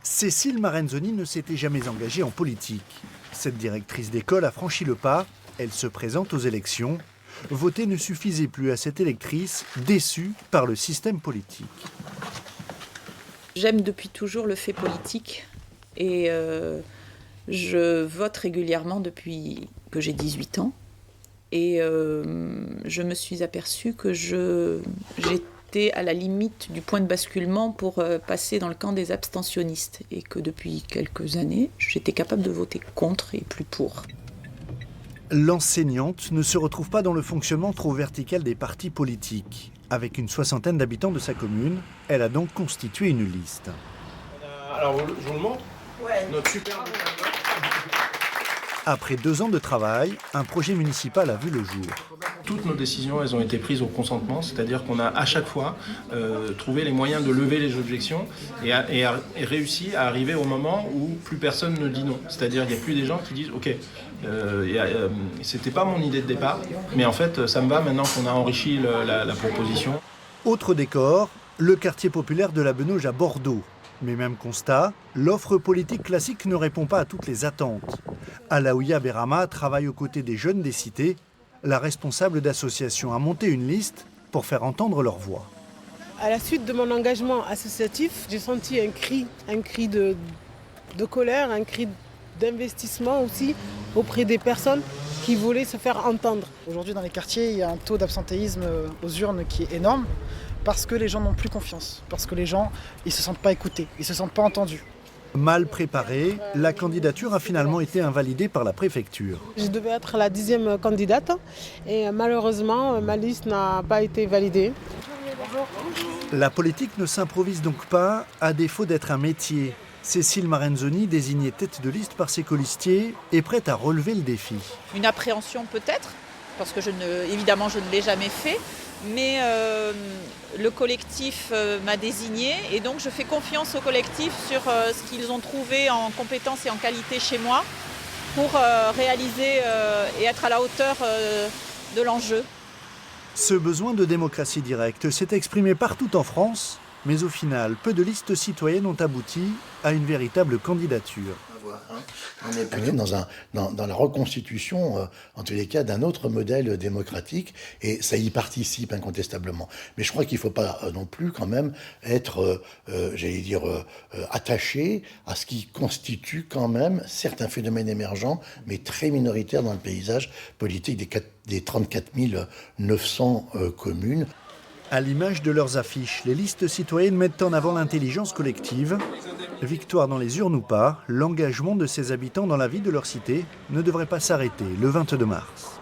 Cécile Marenzoni ne s'était jamais engagée en politique. Cette directrice d'école a franchi le pas, elle se présente aux élections. Voter ne suffisait plus à cette électrice, déçue par le système politique. J'aime depuis toujours le fait politique et je vote régulièrement depuis que j'ai 18 ans. Et je me suis aperçue que j'étais à la limite du point de basculement pour passer dans le camp des abstentionnistes. Et que depuis quelques années, j'étais capable de voter contre et plus pour. L'enseignante ne se retrouve pas dans le fonctionnement trop vertical des partis politiques. Avec une soixantaine d'habitants de sa commune, elle a donc constitué une liste. Alors, je vous le montre. Ouais. Notre super. Après 2 ans de travail, un projet municipal a vu le jour. Toutes nos décisions, elles ont été prises au consentement, c'est-à-dire qu'on a à chaque fois trouvé les moyens de lever les objections et réussi à arriver au moment où plus personne ne dit non. C'est-à-dire qu'il n'y a plus des gens qui disent « Ok, c'était pas mon idée de départ, mais en fait ça me va maintenant qu'on a enrichi la proposition. » Autre décor, le quartier populaire de la Benauge à Bordeaux. Mais même constat, l'offre politique classique ne répond pas à toutes les attentes. Alaouia Berama travaille aux côtés des jeunes des cités. La responsable d'association a monté une liste pour faire entendre leur voix. À la suite de mon engagement associatif, j'ai senti un cri de colère, un cri d'investissement aussi auprès des personnes qui voulaient se faire entendre. Aujourd'hui, dans les quartiers, il y a un taux d'absentéisme aux urnes qui est énorme parce que les gens n'ont plus confiance, parce que les gens ils se sentent pas écoutés, ils se sentent pas entendus. Mal préparée, la candidature a finalement été invalidée par la préfecture. Je devais être la 10e candidate et malheureusement, ma liste n'a pas été validée. La politique ne s'improvise donc pas, à défaut d'être un métier. Cécile Marenzoni, désignée tête de liste par ses colistiers, est prête à relever le défi. Une appréhension peut-être, parce que évidemment je ne l'ai jamais fait, mais le collectif m'a désignée et donc je fais confiance au collectif sur ce qu'ils ont trouvé en compétences et en qualité chez moi pour réaliser et être à la hauteur de l'enjeu. Ce besoin de démocratie directe s'est exprimé partout en France, mais au final, peu de listes citoyennes ont abouti à une véritable candidature. On est plutôt dans la reconstitution, en tous les cas, d'un autre modèle démocratique, et ça y participe incontestablement. Mais je crois qu'il ne faut pas non plus quand même être, attaché à ce qui constitue quand même certains phénomènes émergents, mais très minoritaires dans le paysage politique des 34 900 communes. À l'image de leurs affiches, les listes citoyennes mettent en avant l'intelligence collective. Victoire dans les urnes ou pas, l'engagement de ces habitants dans la vie de leur cité ne devrait pas s'arrêter le 22 mars.